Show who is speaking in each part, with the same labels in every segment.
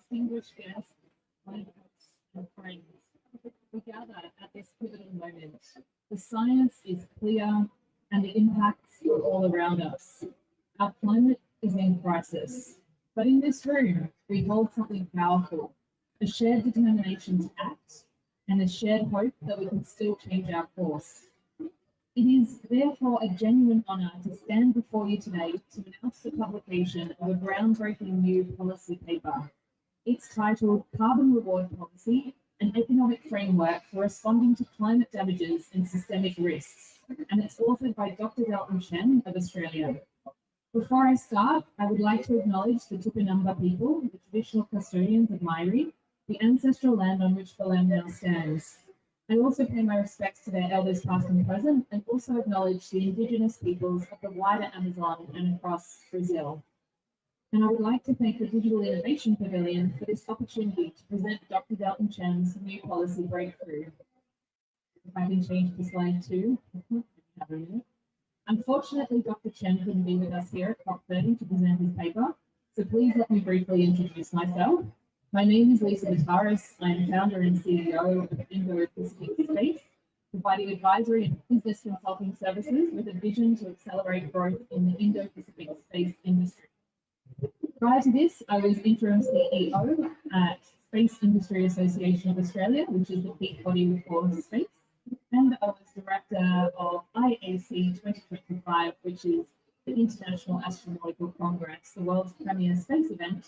Speaker 1: distinguished guests, clients, and friends, we gather at this pivotal moment. The science is clear and the impacts are all around us. Our climate is in crisis, but in this room, we hold something powerful, a shared determination to act and a shared hope that we can still change our course. It is therefore a genuine honour to stand before you today to announce the publication of a groundbreaking new policy paper. It's titled Carbon Reward Policy, an Economic Framework for Responding to Climate Damages and Systemic Risks, and it's authored by Dr. Dalton Chen of Australia. Before I start, I would like to acknowledge the Tupinamba people, the traditional custodians of Mairi, the ancestral land on which the land now stands. I also pay my respects to their elders past and present, and also acknowledge the Indigenous peoples of the wider Amazon and across Brazil. And I would like to thank the Digital Innovation Pavilion for this opportunity to present Dr. Dalton Chen's new policy breakthrough. If I can change to slide 2. Unfortunately, Dr. Chen couldn't be with us here at COP30 to present his paper, so please let me briefly introduce myself. My name is Lisa Vitaris. I am founder and CEO of Indo-Pacific Space, providing advisory and business consulting services with a vision to accelerate growth in the Indo-Pacific space industry. Prior to this, I was interim CEO at Space Industry Association of Australia, which is the peak body for space, and I was director of IAC 2025, which is the International Astronautical Congress, the world's premier space event,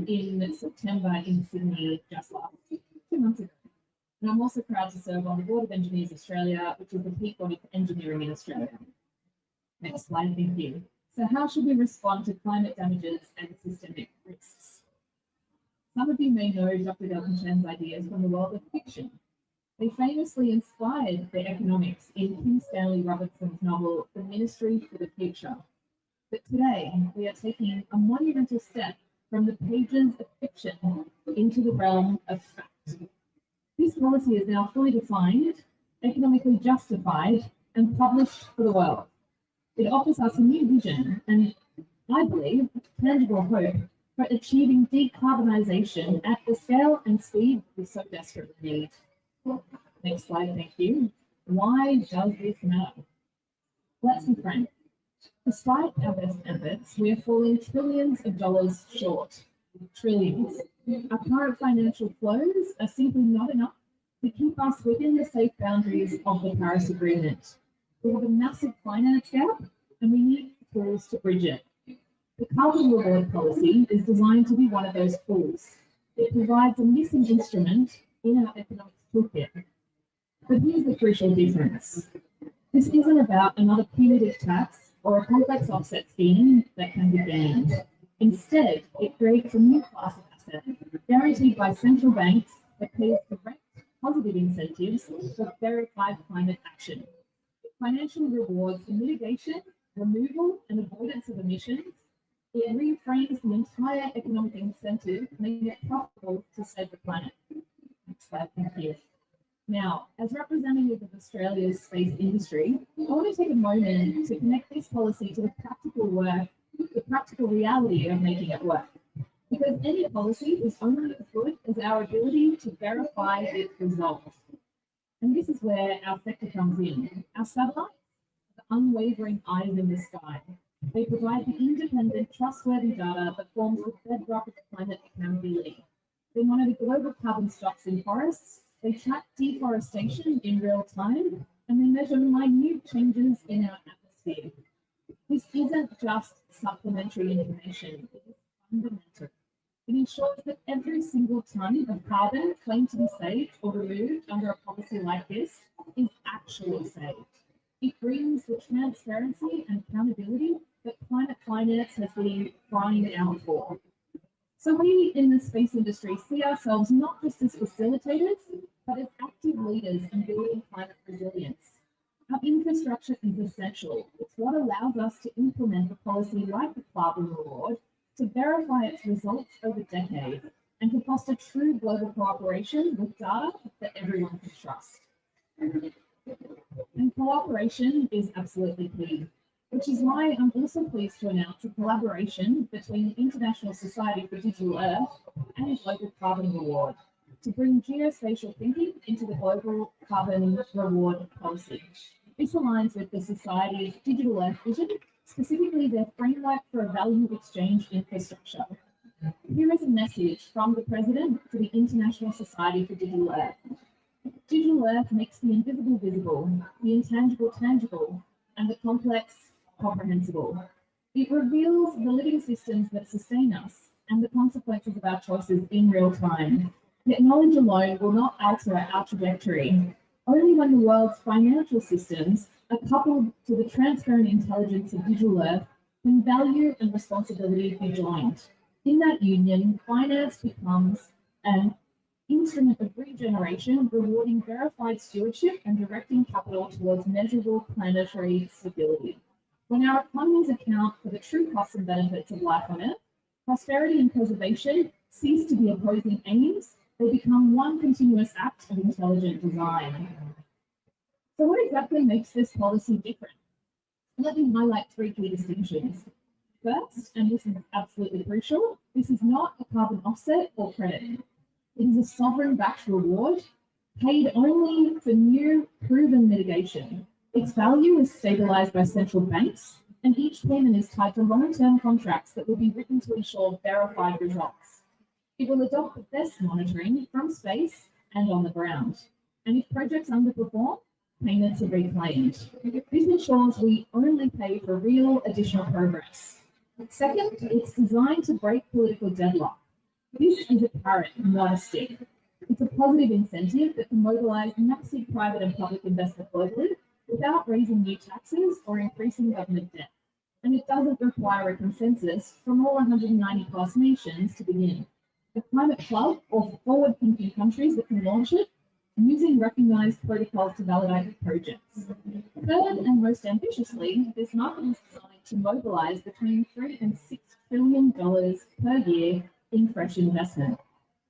Speaker 1: in September in Sydney just last 2 months ago. And I'm also proud to serve on the Board of Engineers Australia, which is the peak body for engineering in Australia. Next slide, thank you. So how should we respond to climate damages and systemic risks? Some of you may know Dr. Dalton Chen's ideas from the world of fiction. They famously inspired the economics in Kim Stanley Robertson's novel, The Ministry for the Future. But today, we are taking a monumental step from the pages of fiction into the realm of fact. This policy is now fully defined, economically justified, and published for the world. It offers us a new vision and, I believe, tangible hope for achieving decarbonisation at the scale and speed we so desperately need. Next slide, thank you. Why does this matter? Let's be frank. Despite our best efforts, we are falling trillions of dollars short. Trillions. Our current financial flows are simply not enough to keep us within the safe boundaries of the Paris Agreement. We have a massive finance gap, and we need tools to bridge it. The Carbon Reward Policy is designed to be one of those tools. It provides a missing instrument in our economics toolkit. But here's the crucial difference. This isn't about another punitive tax or a complex offset scheme that can be banned. Instead, it creates a new class of asset, guaranteed by central banks that pays direct positive incentives for verified climate action. It financially rewards the mitigation, removal, and avoidance of emissions. It reframes the entire economic incentive, making it profitable to save the planet. Next slide, thank you. Now, as representative of Australia's space industry, I want to take a moment to connect this policy to the practical work, the practical reality of making it work. Because any policy is only as good as our ability to verify its results. And this is where our sector comes in. Our satellites, the unwavering eyes in the sky. They provide the independent, trustworthy data that forms the bedrock of climate accountability. They monitor global carbon stocks in forests. They track deforestation in real time, and they measure minute changes in our atmosphere. This isn't just supplementary information, it is fundamental. It ensures that every single tonne of carbon claimed to be saved or removed under a policy like this is actually saved. It brings the transparency and accountability that climate finance has been crying out for. So we in the space industry see ourselves not just as facilitators, but as active leaders in building climate resilience. Our infrastructure is essential. It's what allows us to implement a policy like the Carbon Reward to verify its results over decades and to foster true global cooperation with data that everyone can trust. And cooperation is absolutely key. which is why I'm also pleased to announce a collaboration between the International Society for Digital Earth and Global Carbon Reward to bring geospatial thinking into the global carbon reward policy. This aligns with the Society's Digital Earth vision, specifically their framework for a value exchange infrastructure. Here is a message from the President to the International Society for Digital Earth. Digital Earth makes the invisible visible, the intangible tangible, and the complex comprehensible. It reveals the living systems that sustain us and the consequences of our choices in real time. Yet knowledge alone will not alter our trajectory. Only when the world's financial systems are coupled to the transparent intelligence of Digital Earth can value and responsibility be joined. In that union, finance becomes an instrument of regeneration, rewarding verified stewardship and directing capital towards measurable planetary stability. When our economies account for the true costs and benefits of life on Earth, prosperity and preservation cease to be opposing aims. They become one continuous act of intelligent design. So what exactly makes this policy different? Let me highlight three key distinctions. First, and this is absolutely crucial, this is not a carbon offset or credit. It is a sovereign-backed reward paid only for new proven mitigation. Its value is stabilized by central banks, and each payment is tied to long-term contracts that will be written to ensure verified results. It will adopt the best monitoring from space and on the ground. And if projects underperform, payments are reclaimed. This ensures we only pay for real additional progress. Second, it's designed to break political deadlock. This is a carrot, not a stick. It's a positive incentive that can mobilize massive private and public investment globally without raising new taxes or increasing government debt. And it doesn't require a consensus from all 190 plus nations to begin. The Climate Club, or forward-thinking countries that can launch it, using recognized protocols to validate projects. Third, and most ambitiously, this market is designed to mobilize between $3 and $6 trillion per year in fresh investment.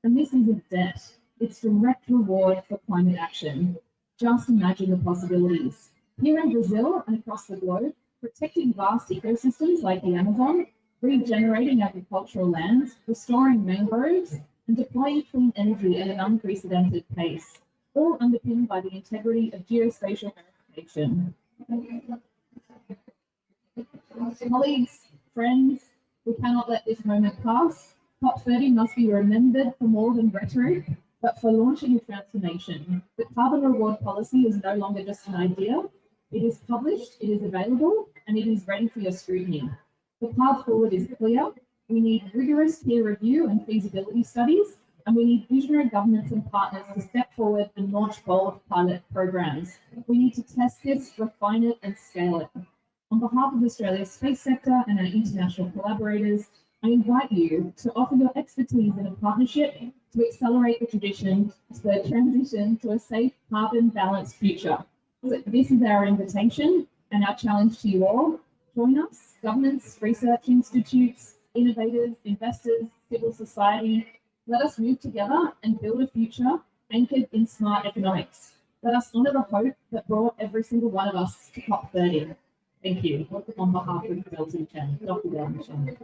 Speaker 1: And this isn't debt, it's direct reward for climate action. Just imagine the possibilities. Here in Brazil and across the globe, protecting vast ecosystems like the Amazon, regenerating agricultural lands, restoring mangroves, and deploying clean energy at an unprecedented pace, all underpinned by the integrity of geospatial verification. Colleagues, friends, we cannot let this moment pass. COP30 must be remembered for more than rhetoric, but for launching a transformation. The carbon reward policy is no longer just an idea. It is published, it is available, and it is ready for your scrutiny. The path forward is clear. We need rigorous peer review and feasibility studies, and we need visionary governments and partners to step forward and launch bold pilot programs. We need to test this, refine it, and scale it. On behalf of Australia's space sector and our international collaborators, I invite you to offer your expertise in a partnership to accelerate the transition to a safe, carbon-balanced future. So this is our invitation and our challenge to you all. Join us, governments, research institutes, innovators, investors, civil society. Let us move together and build a future anchored in smart economics. Let us honour the hope that brought every single one of us to COP30. Thank you. On behalf of Delta Chen, Dr. Delta Chen.